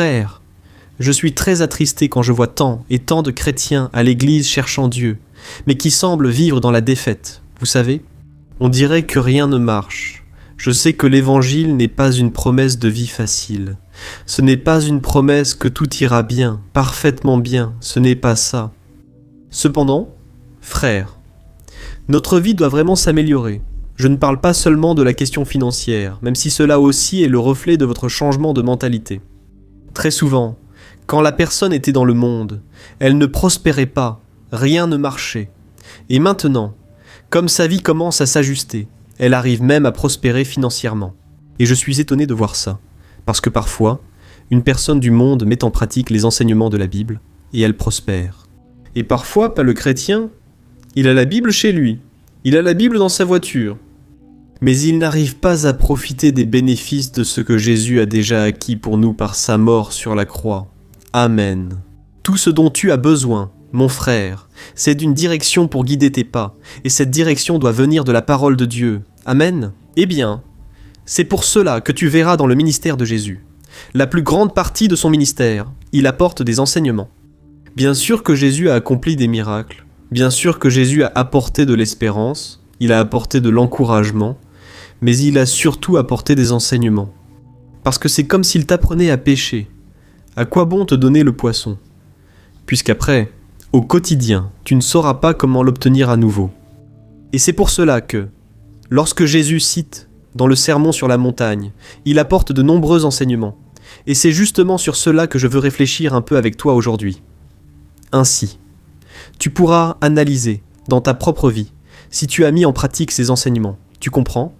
Frères, je suis très attristé quand je vois tant et tant de chrétiens à l'église cherchant Dieu, mais qui semblent vivre dans la défaite. Vous savez, on dirait que rien ne marche. Je sais que l'évangile n'est pas une promesse de vie facile. Ce n'est pas une promesse que tout ira bien, parfaitement bien, ce n'est pas ça. Cependant, frères, notre vie doit vraiment s'améliorer. Je ne parle pas seulement de la question financière, même si cela aussi est le reflet de votre changement de mentalité. Très souvent, quand la personne était dans le monde, elle ne prospérait pas, rien ne marchait. Et maintenant, comme sa vie commence à s'ajuster, elle arrive même à prospérer financièrement. Et je suis étonné de voir ça, parce que parfois, une personne du monde met en pratique les enseignements de la Bible, et elle prospère. Et parfois, pas le chrétien, il a la Bible chez lui, il a la Bible dans sa voiture, mais il n'arrive pas à profiter des bénéfices de ce que Jésus a déjà acquis pour nous par sa mort sur la croix. Amen. Tout ce dont tu as besoin, mon frère, c'est d'une direction pour guider tes pas, et cette direction doit venir de la parole de Dieu. Amen. Eh bien, c'est pour cela que tu verras dans le ministère de Jésus. La plus grande partie de son ministère, il apporte des enseignements. Bien sûr que Jésus a accompli des miracles, bien sûr que Jésus a apporté de l'espérance, il a apporté de l'encouragement, mais il a surtout apporté des enseignements. Parce que c'est comme s'il t'apprenait à pêcher. À quoi bon te donner le poisson? Puisqu'après, au quotidien, tu ne sauras pas comment l'obtenir à nouveau. Et c'est pour cela que, lorsque Jésus cite dans le Sermon sur la montagne, il apporte de nombreux enseignements. Et c'est justement sur cela que je veux réfléchir un peu avec toi aujourd'hui. Ainsi, tu pourras analyser dans ta propre vie si tu as mis en pratique ces enseignements. Tu comprends?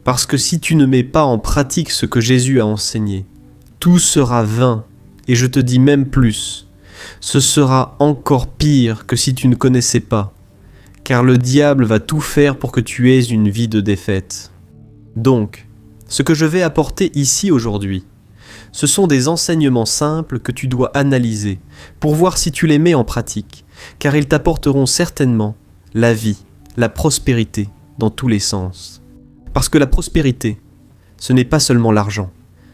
Parce que si tu ne mets pas en pratique ce que Jésus a enseigné, tout sera vain. Et je te dis même plus, ce sera encore pire que si tu ne connaissais pas, car le diable va tout faire pour que tu aies une vie de défaite. Donc, ce que je vais apporter ici aujourd'hui, ce sont des enseignements simples que tu dois analyser pour voir si tu les mets en pratique, car ils t'apporteront certainement la vie, la prospérité dans tous les sens. Parce que la prospérité, ce n'est pas seulement l'argent,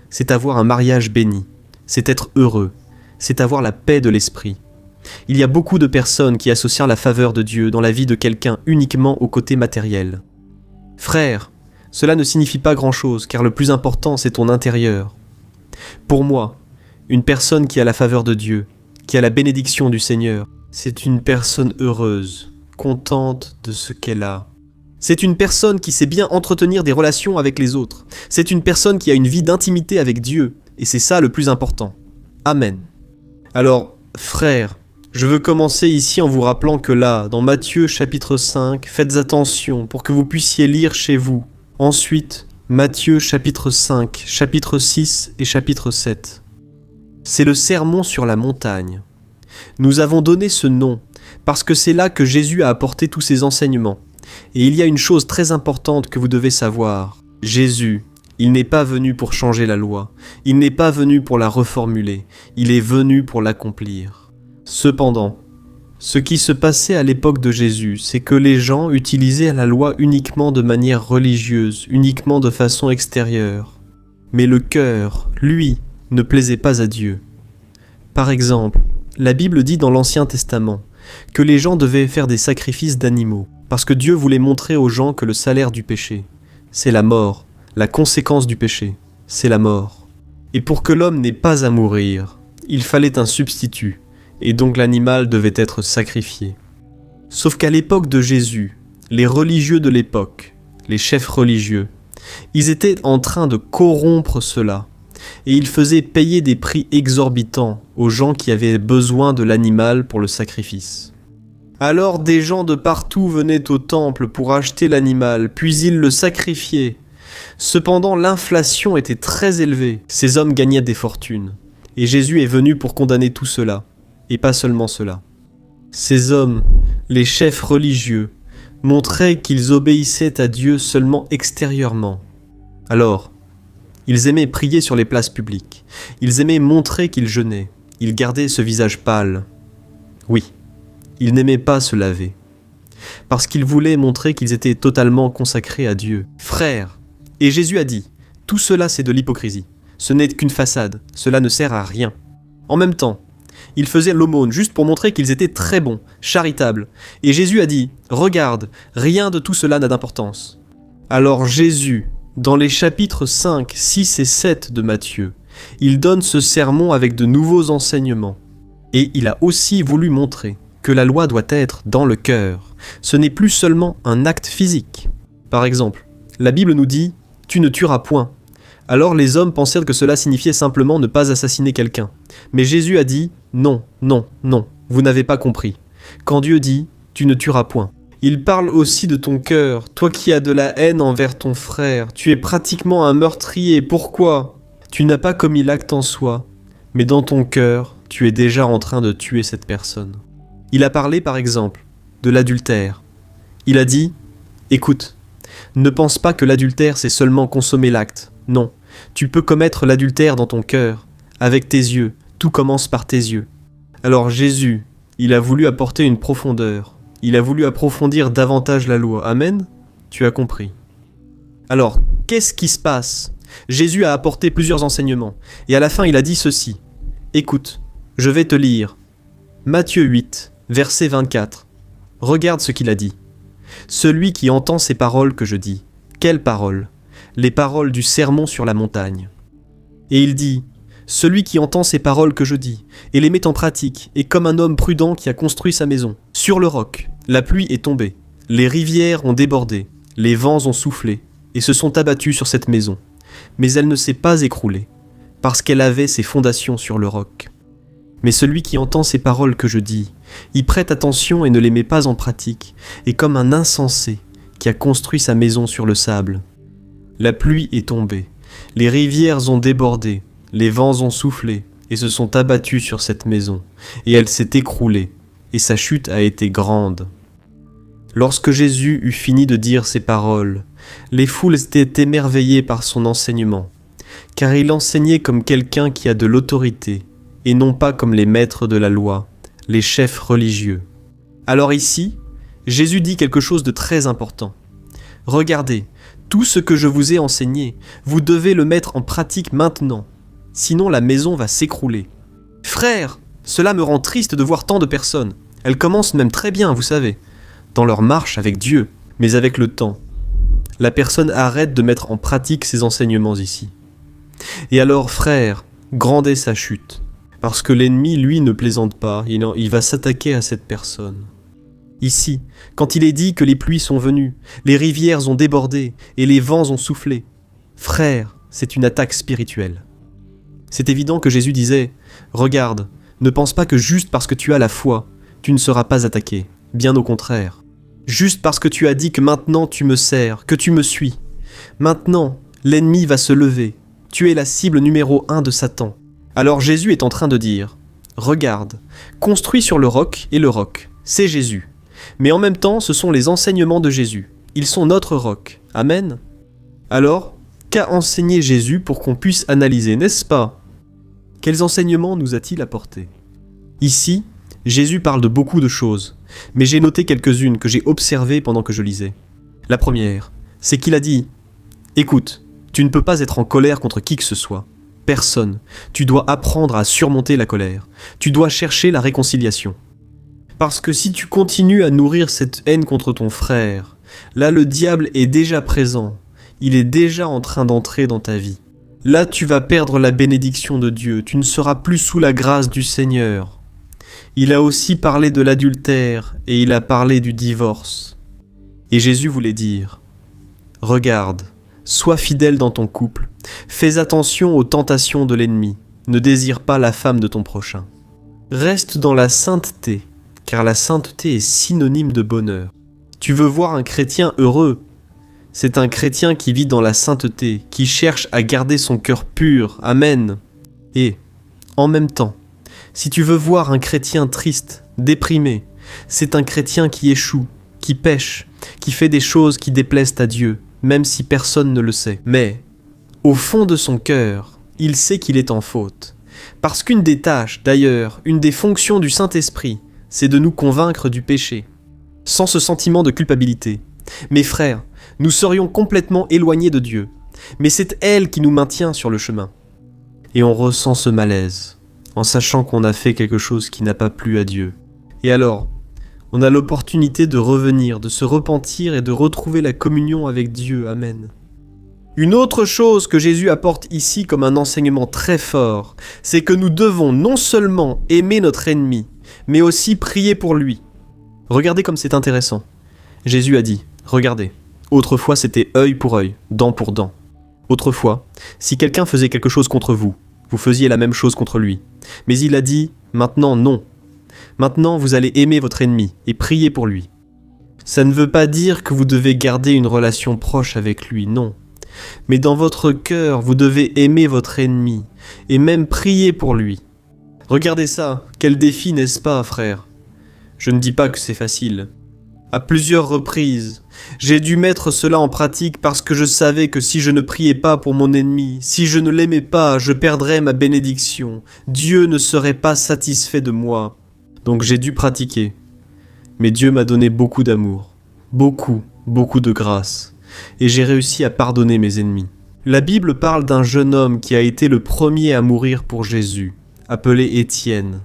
c'est avoir un mariage béni, c'est être heureux, c'est avoir la paix de l'esprit. Il y a beaucoup de personnes qui associent la faveur de Dieu dans la vie de quelqu'un uniquement au côté matériel. Frère, cela ne signifie pas grand-chose, car le plus important, c'est ton intérieur. Pour moi, une personne qui a la faveur de Dieu, qui a la bénédiction du Seigneur, c'est une personne heureuse, contente de ce qu'elle a. C'est une personne qui sait bien entretenir des relations avec les autres. C'est une personne qui a une vie d'intimité avec Dieu, et c'est ça le plus important. Amen. Alors, frères, je veux commencer ici en vous rappelant que là, dans Matthieu chapitre 5, faites attention pour que vous puissiez lire chez vous. Ensuite, Matthieu chapitre 5, chapitre 6 et chapitre 7. C'est le sermon sur la montagne. Nous avons donné ce nom parce que c'est là que Jésus a apporté tous ses enseignements. Et il y a une chose très importante que vous devez savoir. Jésus, il n'est pas venu pour changer la loi. Il n'est pas venu pour la reformuler. Il est venu pour l'accomplir. Cependant, ce qui se passait à l'époque de Jésus, c'est que les gens utilisaient la loi uniquement de manière religieuse, uniquement de façon extérieure. Mais le cœur, lui, ne plaisait pas à Dieu. Par exemple, la Bible dit dans l'Ancien Testament que les gens devaient faire des sacrifices d'animaux, parce que Dieu voulait montrer aux gens que le salaire du péché, c'est la mort, la conséquence du péché, c'est la mort. Et pour que l'homme n'ait pas à mourir, il fallait un substitut, et donc l'animal devait être sacrifié. Sauf qu'à l'époque de Jésus, les religieux de l'époque, les chefs religieux, ils étaient en train de corrompre cela, et ils faisaient payer des prix exorbitants aux gens qui avaient besoin de l'animal pour le sacrifice. Alors des gens de partout venaient au temple pour acheter l'animal, puis ils le sacrifiaient. Cependant, l'inflation était très élevée, ces hommes gagnaient des fortunes, et Jésus est venu pour condamner tout cela, et pas seulement cela. Ces hommes, les chefs religieux, montraient qu'ils obéissaient à Dieu seulement extérieurement. Alors, ils aimaient prier sur les places publiques, ils aimaient montrer qu'ils jeûnaient, ils gardaient ce visage pâle. Oui, ils n'aimaient pas se laver, parce qu'ils voulaient montrer qu'ils étaient totalement consacrés à Dieu. Frères, et Jésus a dit, tout cela c'est de l'hypocrisie. Ce n'est qu'une façade, cela ne sert à rien. En même temps, ils faisaient l'aumône juste pour montrer qu'ils étaient très bons, charitables. Et Jésus a dit « Regarde, rien de tout cela n'a d'importance. » Alors Jésus, dans les chapitres 5, 6 et 7 de Matthieu, il donne ce sermon avec de nouveaux enseignements. Et il a aussi voulu montrer que la loi doit être dans le cœur. Ce n'est plus seulement un acte physique. Par exemple, la Bible nous dit « Tu ne tueras point ». Alors les hommes pensèrent que cela signifiait simplement ne pas assassiner quelqu'un. Mais Jésus a dit « Non, non, non, vous n'avez pas compris. Quand Dieu dit « Tu ne tueras point », il parle aussi de ton cœur, toi qui as de la haine envers ton frère. Tu es pratiquement un meurtrier. Pourquoi ? Tu n'as pas commis l'acte en soi, mais dans ton cœur, tu es déjà en train de tuer cette personne. Il a parlé par exemple de l'adultère. Il a dit « Écoute, ne pense pas que l'adultère c'est seulement consommer l'acte. Non, tu peux commettre l'adultère dans ton cœur, avec tes yeux, tout commence par tes yeux. » Alors Jésus, il a voulu apporter une profondeur, il a voulu approfondir davantage la loi. Amen ? Tu as compris. Alors, qu'est-ce qui se passe ? Jésus a apporté plusieurs enseignements, et à la fin il a dit ceci. Écoute, je vais te lire. Matthieu 8, verset 24. Regarde ce qu'il a dit. Celui qui entend ces paroles que je dis. Quelles paroles ? Les paroles du sermon sur la montagne. Et il dit, celui qui entend ces paroles que je dis, et les met en pratique, est comme un homme prudent qui a construit sa maison. Sur le roc, la pluie est tombée, les rivières ont débordé, les vents ont soufflé, et se sont abattus sur cette maison. Mais elle ne s'est pas écroulée, parce qu'elle avait ses fondations sur le roc. Mais celui qui entend ces paroles que je dis, y prête attention et ne les met pas en pratique, est comme un insensé qui a construit sa maison sur le sable. La pluie est tombée, les rivières ont débordé, les vents ont soufflé et se sont abattus sur cette maison, et elle s'est écroulée, et sa chute a été grande. Lorsque Jésus eut fini de dire ces paroles, les foules étaient émerveillées par son enseignement, car il enseignait comme quelqu'un qui a de l'autorité, et non pas comme les maîtres de la loi, les chefs religieux. Alors ici, Jésus dit quelque chose de très important. Regardez, tout ce que je vous ai enseigné, vous devez le mettre en pratique maintenant, sinon la maison va s'écrouler. Frères, cela me rend triste de voir tant de personnes. Elles commencent même très bien, vous savez, dans leur marche avec Dieu, mais avec le temps, la personne arrête de mettre en pratique ses enseignements ici. Et alors, frères, grandez sa chute, parce que l'ennemi, lui, ne plaisante pas, il va s'attaquer à cette personne. Ici, quand il est dit que les pluies sont venues, les rivières ont débordé et les vents ont soufflé, frère, c'est une attaque spirituelle. C'est évident que Jésus disait « Regarde, ne pense pas que juste parce que tu as la foi, tu ne seras pas attaqué, bien au contraire. Juste parce que tu as dit que maintenant tu me sers, que tu me suis, maintenant l'ennemi va se lever, tu es la cible numéro 1 de Satan. » Alors Jésus est en train de dire « Regarde, construis sur le roc et le roc, c'est Jésus. » Mais en même temps, ce sont les enseignements de Jésus. Ils sont notre roc. Amen. Alors, qu'a enseigné Jésus pour qu'on puisse analyser, n'est-ce pas ? Quels enseignements nous a-t-il apportés ? Ici, Jésus parle de beaucoup de choses, mais j'ai noté quelques-unes que j'ai observées pendant que je lisais. La première, c'est qu'il a dit « Écoute, tu ne peux pas être en colère contre qui que ce soit. Personne. Tu dois apprendre à surmonter la colère. Tu dois chercher la réconciliation. » Parce que si tu continues à nourrir cette haine contre ton frère, là le diable est déjà présent, il est déjà en train d'entrer dans ta vie. Là tu vas perdre la bénédiction de Dieu, tu ne seras plus sous la grâce du Seigneur. Il a aussi parlé de l'adultère et il a parlé du divorce. Et Jésus voulait dire, regarde, sois fidèle dans ton couple, fais attention aux tentations de l'ennemi, ne désire pas la femme de ton prochain. Reste dans la sainteté, car la sainteté est synonyme de bonheur. Tu veux voir un chrétien heureux ? C'est un chrétien qui vit dans la sainteté, qui cherche à garder son cœur pur. Amen. Et, en même temps, si tu veux voir un chrétien triste, déprimé, c'est un chrétien qui échoue, qui pêche, qui fait des choses qui déplaisent à Dieu, même si personne ne le sait. Mais, au fond de son cœur, il sait qu'il est en faute. Parce qu'une des tâches, d'ailleurs, une des fonctions du Saint-Esprit, c'est de nous convaincre du péché, sans ce sentiment de culpabilité. Mes frères, nous serions complètement éloignés de Dieu, mais c'est elle qui nous maintient sur le chemin. et on ressent ce malaise, en sachant qu'on a fait quelque chose qui n'a pas plu à Dieu. Et alors, on a l'opportunité de revenir, de se repentir et de retrouver la communion avec Dieu. Amen. Une autre chose que Jésus apporte ici comme un enseignement très fort, c'est que nous devons non seulement aimer notre ennemi, mais aussi prier pour lui. Regardez comme c'est intéressant. Jésus a dit, regardez, autrefois c'était œil pour œil, dent pour dent. Autrefois, si quelqu'un faisait quelque chose contre vous, vous faisiez la même chose contre lui. Mais il a dit, maintenant non. Maintenant vous allez aimer votre ennemi et prier pour lui. Ça ne veut pas dire que vous devez garder une relation proche avec lui, non. Mais dans votre cœur, vous devez aimer votre ennemi et même prier pour lui. Regardez ça, quel défi, n'est-ce pas, frère? Je ne dis pas que c'est facile. À plusieurs reprises, j'ai dû mettre cela en pratique parce que je savais que si je ne priais pas pour mon ennemi, si je ne l'aimais pas, je perdrais ma bénédiction. Dieu ne serait pas satisfait de moi. Donc j'ai dû pratiquer. Mais Dieu m'a donné beaucoup d'amour, beaucoup de grâce. Et j'ai réussi à pardonner mes ennemis. La Bible parle d'un jeune homme qui a été le premier à mourir pour Jésus, appelé Étienne.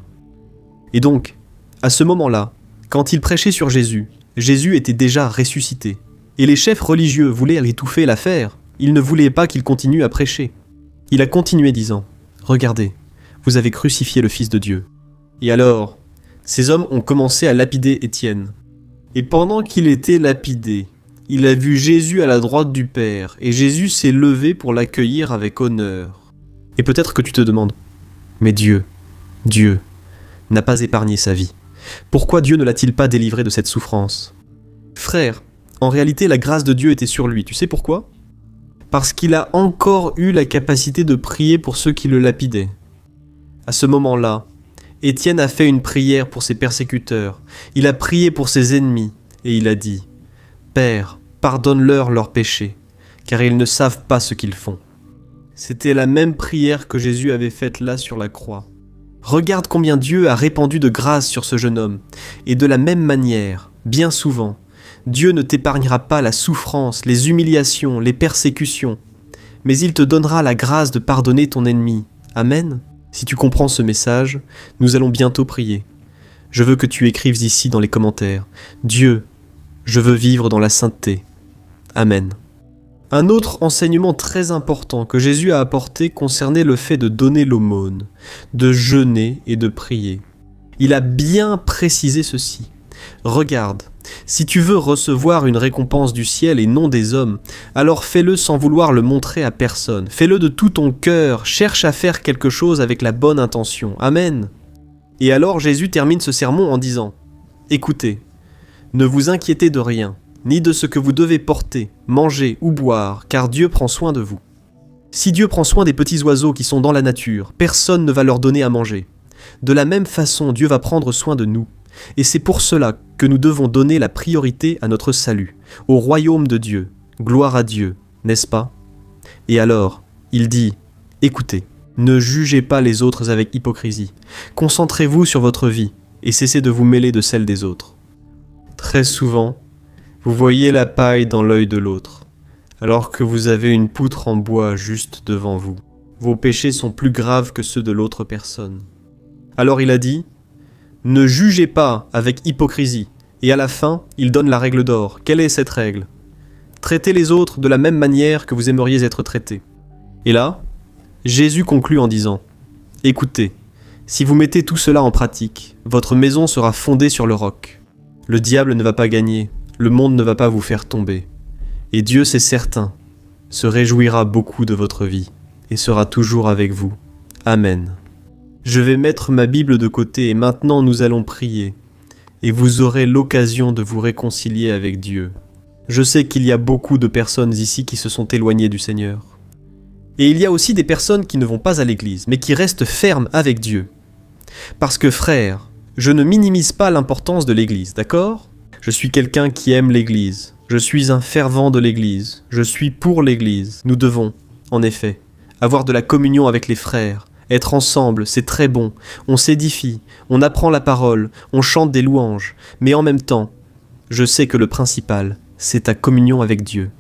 Et donc, à ce moment-là, quand il prêchait sur Jésus, Jésus était déjà ressuscité. Et les chefs religieux voulaient étouffer l'affaire. Ils ne voulaient pas qu'il continue à prêcher. Il a continué disant, « Regardez, vous avez crucifié le Fils de Dieu. » Et alors, ces hommes ont commencé à lapider Étienne. Et pendant qu'il était lapidé, il a vu Jésus à la droite du Père, et Jésus s'est levé pour l'accueillir avec honneur. Et peut-être que tu te demandes, mais Dieu n'a pas épargné sa vie. Pourquoi Dieu ne l'a-t-il pas délivré de cette souffrance? Frère, en réalité la grâce de Dieu était sur lui, tu sais pourquoi? Parce qu'il a encore eu la capacité de prier pour ceux qui le lapidaient. À ce moment-là, Étienne a fait une prière pour ses persécuteurs, il a prié pour ses ennemis, et il a dit, « Père, pardonne-leur leurs péchés, car ils ne savent pas ce qu'ils font. » C'était la même prière que Jésus avait faite là sur la croix. Regarde combien Dieu a répandu de grâce sur ce jeune homme. Et de la même manière, bien souvent, Dieu ne t'épargnera pas la souffrance, les humiliations, les persécutions, mais il te donnera la grâce de pardonner ton ennemi. Amen. Si tu comprends ce message, nous allons bientôt prier. Je veux que tu écrives ici dans les commentaires, « Dieu, je veux vivre dans la sainteté. » Amen. Un autre enseignement très important que Jésus a apporté concernait le fait de donner l'aumône, de jeûner et de prier. Il a bien précisé ceci. Regarde, si tu veux recevoir une récompense du ciel et non des hommes, alors fais-le sans vouloir le montrer à personne. Fais-le de tout ton cœur, cherche à faire quelque chose avec la bonne intention. Amen. Et alors Jésus termine ce sermon en disant, « Écoutez, ne vous inquiétez de rien, ni de ce que vous devez porter, manger ou boire, car Dieu prend soin de vous. Si Dieu prend soin des petits oiseaux qui sont dans la nature, personne ne va leur donner à manger. De la même façon, Dieu va prendre soin de nous. Et c'est pour cela que nous devons donner la priorité à notre salut, au royaume de Dieu. Gloire à Dieu, n'est-ce pas? Et alors, il dit, écoutez, ne jugez pas les autres avec hypocrisie. Concentrez-vous sur votre vie et cessez de vous mêler de celle des autres. Très souvent, vous voyez la paille dans l'œil de l'autre, alors que vous avez une poutre en bois juste devant vous. Vos péchés sont plus graves que ceux de l'autre personne. Alors il a dit, ne jugez pas avec hypocrisie. Et à la fin, il donne la règle d'or. Quelle est cette règle? Traitez les autres de la même manière que vous aimeriez être traités. Et là, Jésus conclut en disant, écoutez, si vous mettez tout cela en pratique, votre maison sera fondée sur le roc. Le diable ne va pas gagner. Le monde ne va pas vous faire tomber. Et Dieu, c'est certain, se réjouira beaucoup de votre vie et sera toujours avec vous. Amen. Je vais mettre ma Bible de côté et maintenant nous allons prier. Et vous aurez l'occasion de vous réconcilier avec Dieu. Je sais qu'il y a beaucoup de personnes ici qui se sont éloignées du Seigneur. Et il y a aussi des personnes qui ne vont pas à l'église, mais qui restent fermes avec Dieu. Parce que frère, je ne minimise pas l'importance de l'église, d'accord ? Je suis quelqu'un qui aime l'église. Je suis un fervent de l'église. Je suis pour l'église. Nous devons, en effet, avoir de la communion avec les frères. Être ensemble, c'est très bon. On s'édifie, on apprend la parole, on chante des louanges. Mais en même temps, je sais que le principal, c'est ta communion avec Dieu.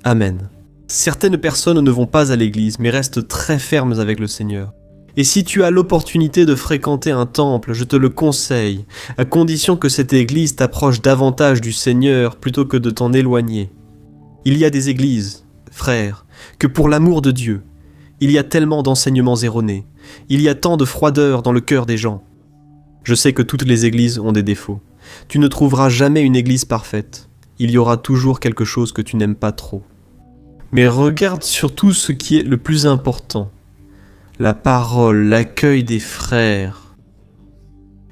Amen. Certaines personnes ne vont pas à l'église, mais restent très fermes avec le Seigneur. Et si tu as l'opportunité de fréquenter un temple, je te le conseille, à condition que cette église t'approche davantage du Seigneur plutôt que de t'en éloigner. Il y a des églises, frères, que pour l'amour de Dieu, il y a tellement d'enseignements erronés, il y a tant de froideur dans le cœur des gens. Je sais que toutes les églises ont des défauts. Tu ne trouveras jamais une église parfaite. Il y aura toujours quelque chose que tu n'aimes pas trop. Mais regarde surtout ce qui est le plus important. La parole, l'accueil des frères.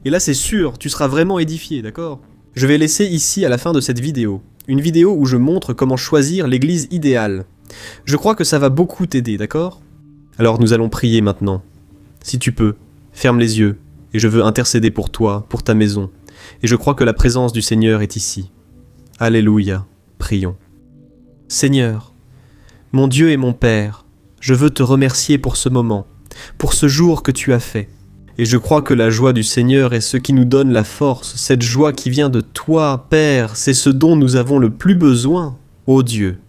Et là c'est sûr, tu seras vraiment édifié, d'accord ? Je vais laisser ici à la fin de cette vidéo, une vidéo où je montre comment choisir l'église idéale. Je crois que ça va beaucoup t'aider, d'accord ? Alors nous allons prier maintenant. Si tu peux, ferme les yeux, et je veux intercéder pour toi, pour ta maison. Et je crois que la présence du Seigneur est ici. Alléluia, prions. Seigneur, mon Dieu et mon Père, je veux te remercier pour ce moment, pour ce jour que tu as fait. Et je crois que la joie du Seigneur est ce qui nous donne la force, cette joie qui vient de toi, Père, c'est ce dont nous avons le plus besoin, ô Dieu.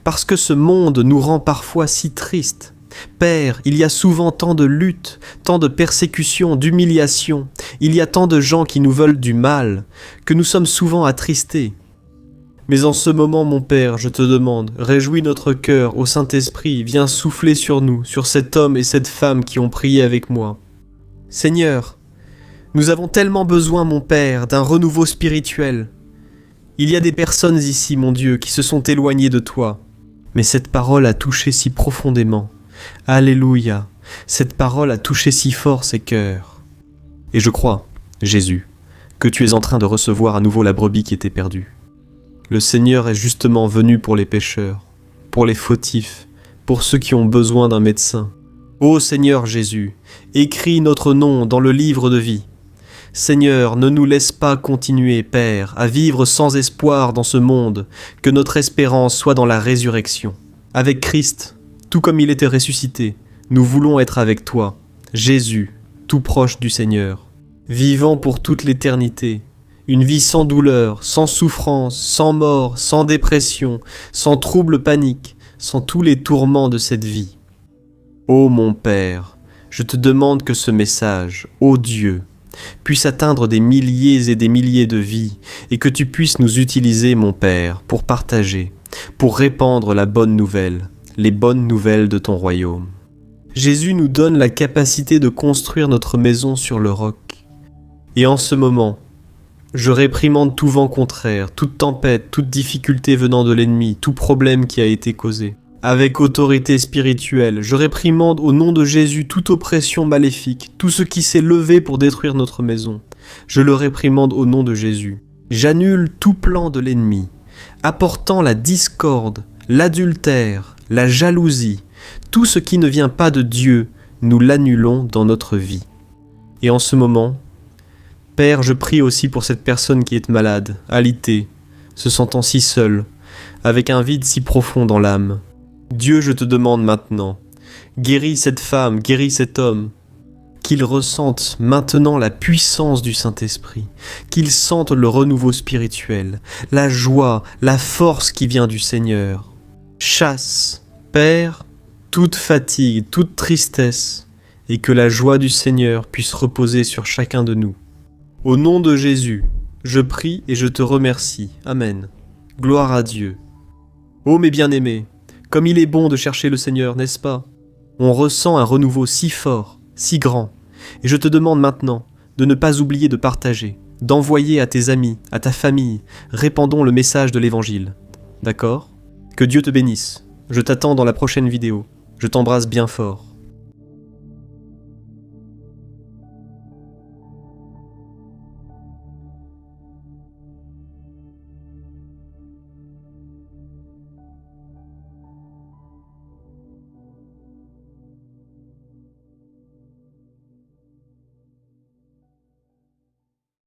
Parce que ce monde nous rend parfois si tristes. Père, il y a souvent tant de luttes, tant de persécutions, d'humiliations, il y a tant de gens qui nous veulent du mal, que nous sommes souvent attristés. Mais en ce moment, mon Père, je te demande, réjouis notre cœur au Saint-Esprit, viens souffler sur nous, sur cet homme et cette femme qui ont prié avec moi. Seigneur, nous avons tellement besoin, mon Père, d'un renouveau spirituel. Il y a des personnes ici, mon Dieu, qui se sont éloignées de toi, mais cette parole a touché si profondément. Alléluia, cette parole a touché si fort ces cœurs. Et je crois, Jésus, que tu es en train de recevoir à nouveau la brebis qui était perdue. Le Seigneur est justement venu pour les pécheurs, pour les fautifs, pour ceux qui ont besoin d'un médecin. Ô Seigneur Jésus, écris notre nom dans le livre de vie. Seigneur, ne nous laisse pas continuer, Père, à vivre sans espoir dans ce monde, que notre espérance soit dans la résurrection. Avec Christ, tout comme il était ressuscité, nous voulons être avec toi, Jésus, tout proche du Seigneur, vivant pour toute l'éternité. Une vie sans douleur, sans souffrance, sans mort, sans dépression, sans trouble panique, sans tous les tourments de cette vie. Ô mon Père, je te demande que ce message, ô Dieu, puisse atteindre des milliers et des milliers de vies et que tu puisses nous utiliser, mon Père, pour partager, pour répandre la bonne nouvelle, les bonnes nouvelles de ton royaume. Jésus nous donne la capacité de construire notre maison sur le roc. Et en ce moment, je réprimande tout vent contraire, toute tempête, toute difficulté venant de l'ennemi, tout problème qui a été causé. Avec autorité spirituelle, je réprimande au nom de Jésus toute oppression maléfique, tout ce qui s'est levé pour détruire notre maison. Je le réprimande au nom de Jésus. J'annule tout plan de l'ennemi, apportant la discorde, l'adultère, la jalousie, tout ce qui ne vient pas de Dieu, nous l'annulons dans notre vie. Et en ce moment, Père, je prie aussi pour cette personne qui est malade, alitée, se sentant si seule, avec un vide si profond dans l'âme. Dieu, je te demande maintenant, guéris cette femme, guéris cet homme, qu'ils ressentent maintenant la puissance du Saint-Esprit, qu'ils sentent le renouveau spirituel, la joie, la force qui vient du Seigneur. Chasse, Père, toute fatigue, toute tristesse, et que la joie du Seigneur puisse reposer sur chacun de nous. Au nom de Jésus, je prie et je te remercie. Amen. Gloire à Dieu. Ô mes bien-aimés, comme il est bon de chercher le Seigneur, n'est-ce pas ? On ressent un renouveau si fort, si grand. Et je te demande maintenant de ne pas oublier de partager, d'envoyer à tes amis, à ta famille, répandons le message de l'Évangile. D'accord ? Que Dieu te bénisse. Je t'attends dans la prochaine vidéo. Je t'embrasse bien fort.